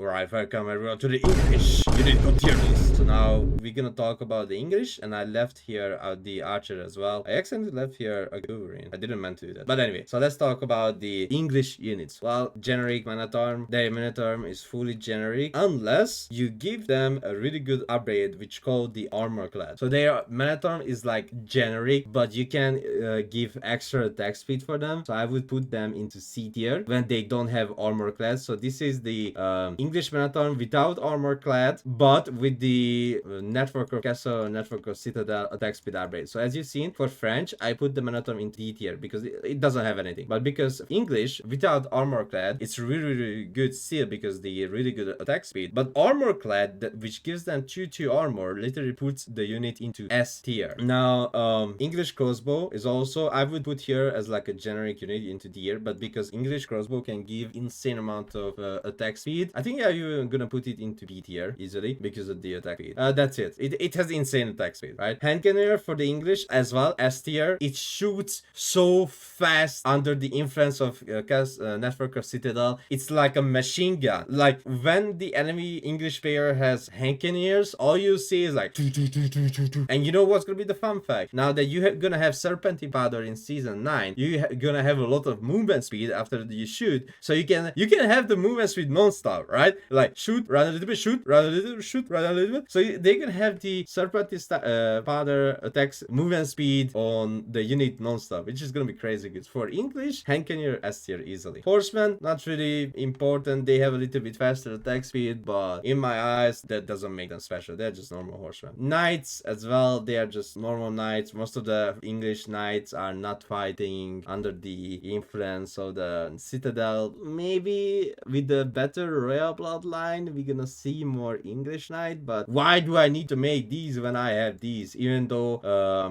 Alright, welcome everyone to the English unit tier list. So now we're gonna talk about the English, and I left here the archer as well. I accidentally left here a Cavalry. I didn't meant to do that. But anyway, so let's talk about the English units. Well, generic Minotaur. Their Minotaur is fully generic unless you give them a really good upgrade which called the armor clad. So their Minotaur is like generic, but you can give extra attack speed for them. So I would put them into C tier when they don't have armor clad. So this is the English Minotaur without armor clad, but with the network of castle, network of citadel attack speed upgrade. So as you've seen, for French, I put the Minotaur into D tier because it doesn't have anything. But because English without armor clad, it's really good still because the really good attack speed. But armor clad, which gives them 2/2 armor, literally puts the unit into S tier. Now, English crossbow is also, I would put here as like a generic unit into D tier, but because English crossbow can give insane amount of attack speed, I think I'm gonna put it into B tier easily because of the attack speed. That's it. It has insane attack speed, right? Hand cannoneer for the English as well, S tier. It shoots so fast under the influence of network of citadel. It's like a machine gun. Like when the enemy English player has hand cannoneers, all you see is like and you know what's gonna be the fun fact? Now that you're gonna have serpentine powder in season 9, you're gonna have a lot of movement speed after you shoot, so you can have the movement speed non-stop, right? Like shoot, run a little bit, shoot, run a little bit, shoot, run a little bit. So they can have the serpentine powder attacks movement speed on the unit non-stop, which is gonna be crazy good. For English, hand cannoneer S tier easily. Horsemen, not really important. They have a little bit faster attack speed, but in my eyes, that doesn't make them special. They're just normal horsemen. Knights as well, they are just normal knights. Most of the English knights are not fighting under the influence of the citadel. Maybe with the better royal bloodline, we're gonna see more English knight, but why do I need to make these when I have these? Even though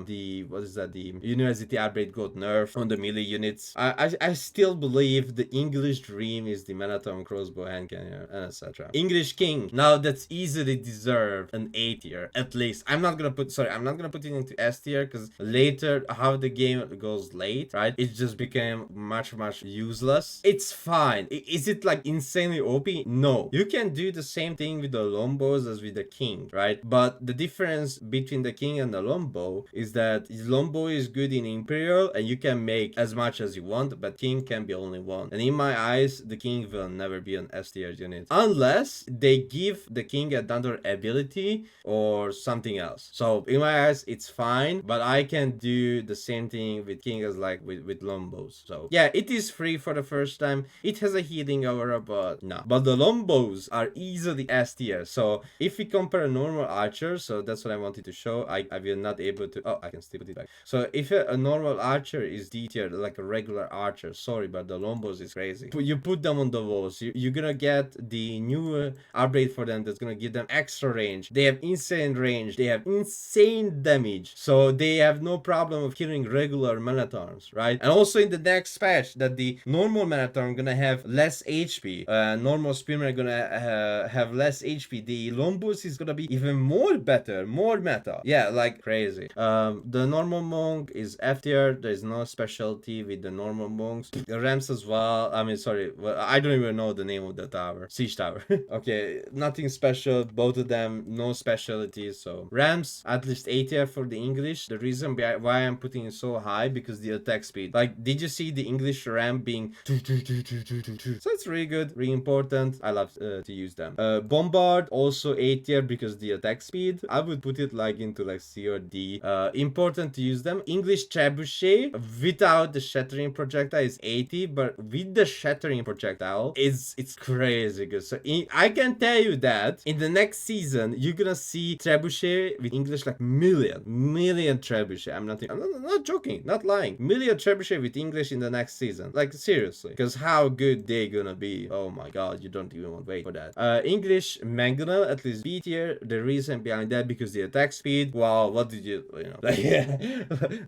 the university upgrade got nerfed on the melee units, I still believe the English dream is the Minotaur crossbow, hand cannon, and etc. English king, now that's easily deserved an A tier at least. I'm not gonna put it into S tier because later how the game goes late, right? It just became much useless. It's fine. Is it like insanely OP? No. You can do the same thing with the Longbows as with the king, right? But the difference between the king and the Longbow is that Longbow is good in Imperial and you can make as much as you want, but king can be only one. And in my eyes, the king will never be an S tier unit unless they give the king another ability or something else. So in my eyes, it's fine, but I can do the same thing with king as like with Longbows. So yeah, it is free for the first time. It has a healing aura, but no. But the Longbows are easily S tier. So if we compare a normal archer, so that's what I wanted to show. I will not able to. Oh, I can still put it back. So if a normal archer is D tier, like a regular archer, sorry, but the Longbows is crazy. You put them on the walls, you're gonna get the new upgrade for them that's gonna give them extra range. They have insane range. They have insane damage. So they have no problem of killing regular Minotaurs, right? And also in the next patch, that the normal Minotaur gonna have less HP. Normal Spearman gonna have less HP. The Longbows is gonna be even more better, more meta. Yeah, like crazy. The normal monk is F tier. There's no specialty with the normal monks. The Rams as well. I mean, sorry, well, I don't even know the name of the tower. Siege tower. Okay, nothing special. Both of them, no specialties. So Rams, at least A tier for the English. The reason why I'm putting it so high because the attack speed. Like, did you see the English Ram being so it's really good, really important. I love to use them. Bombard also A tier because the attack speed. I would put it like into like C or D. Important to use them. English Trebuchet without the shattering projectile is 80, but with the shattering projectile, it's crazy good. So I can tell you that in the next season you're gonna see Trebuchet with English like million Trebuchet. I'm not joking, not lying. Million Trebuchet with English in the next season. Like seriously, because how good they gonna be. Oh my god, you don't even want to wait for that. English Mangonel, at least B tier. The reason behind that because the attack speed. Wow, what did you know? Like, yeah.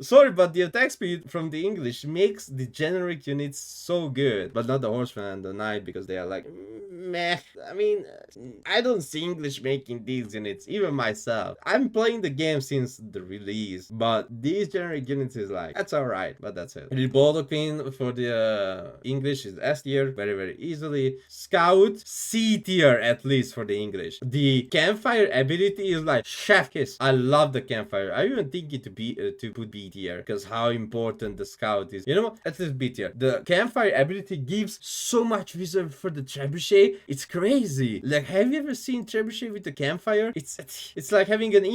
Sorry, but the attack speed from the English makes the generic units so good, but not the horseman and the knight because they are like meh. I mean, I don't see English making these units, even myself. I'm playing the game since the release, but these generic units is like, that's alright, but that's it. The Boulder Queen for the English is S tier, very easily. Scout C tier at least for the English. The campfire ability is like chef kiss. I love the campfire. I even think it to put B tier because how important the scout is. You know what? At least B tier. The campfire ability gives so much vision for the trebuchet. It's crazy. Like, have you ever seen trebuchet with the campfire? It's like having an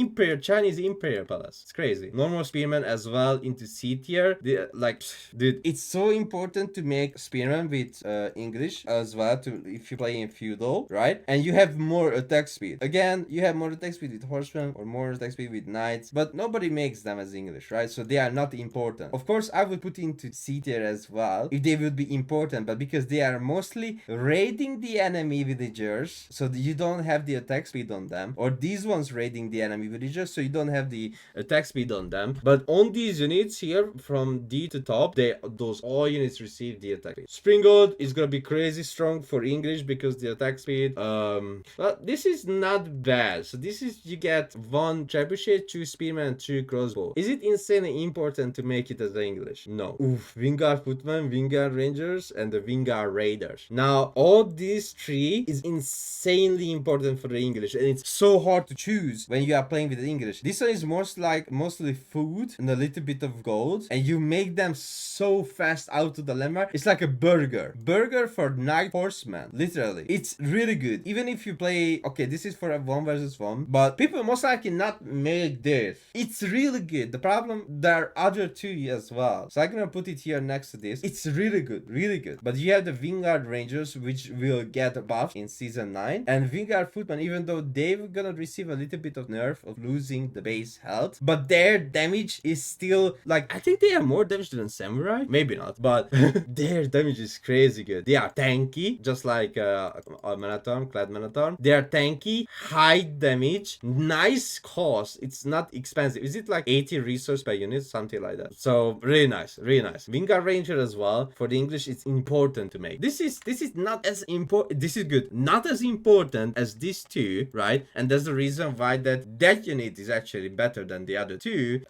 Chinese imperial palace. It's crazy. Normal spearman as well into C tier. Dude, it's so important to make spearman with English as well. If you play in feudal, right? And you have more attack speed. Again, you have more attack speed with horsemen or more attack speed with knights, but nobody makes them as English, right? So they are not important. Of course, I would put into C tier as well if they would be important, but because they are mostly raiding the enemy villagers, so you don't have the attack speed on them, or these ones raiding the enemy villagers, so you don't have the attack speed on them. But on these units here, from D to top, those all units receive the attack speed. Springald is gonna be crazy strong for English because the attack speed. But this is not bad. So this is, you get 1 trebuchet, 2 spearmen, and 2 crossbow. Is it insanely important to make it as English? No. Oof, Wingard footmen, Wingard rangers, and the Wingard raiders. Now all these 3 is insanely important for the English, and it's so hard to choose when you are playing with the English. This one is mostly food and a little bit of gold, and you make them so fast out to the landmark. It's like a burger for knight horseman, literally. It's really good. Even if you play, okay, this is for a 1 versus 1, but people most likely not make this. It's really good. The problem, there are other 2 as well, so I'm gonna put it here next to this. It's really good, really good. But you have the Wingard rangers, which will get buffed in season 9, and Wingard footmen, even though they're gonna receive a little bit of nerf of losing the base health, but their damage is still like, I think they have more damage than samurai, maybe not, but their damage is crazy good. They are tanky, just like a clad Manatorm. They are tanky, high damage, nice cost. It's not expensive. Is it like 80 resource per unit, something like that? So really nice, really nice. Wingard ranger as well for the English. It's important to make. This is not as important. This is good, not as important as these 2, right? And that's the reason why that unit is actually better than the other 2.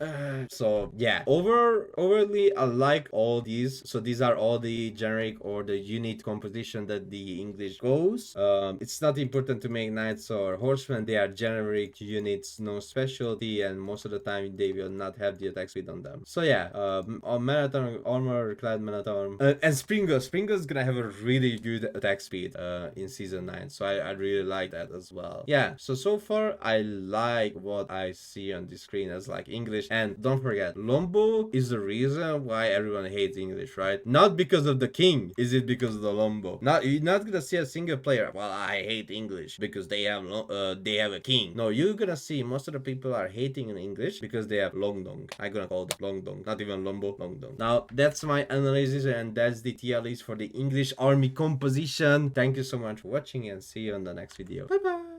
So yeah, overly I like all these. So these are all the generic or the unit composition that the English goes. It's not important to make knights or horsemen. They are generic units, no specialty, and most of the time they will not have the attack speed on them. So yeah, on Manatorm, armor clad Manatorm, and Springle's gonna have a really good attack speed in season 9. So I really like that as well. Yeah, so far I like what I see on the screen as like English. And don't forget, Longbow is the reason why everyone hates English, right? Not because of the king. Is it because of the Longbow? You're not gonna see a single player, well, I hate English because they have a king. No, you're gonna see most of the people are hating in English because they have Longdong. I'm gonna call them Longdong, not even Longbow, Longdong. Now that's my analysis, and that's the tier list for the English army composition. Thank you so much for watching, and see you on the next video. Bye bye.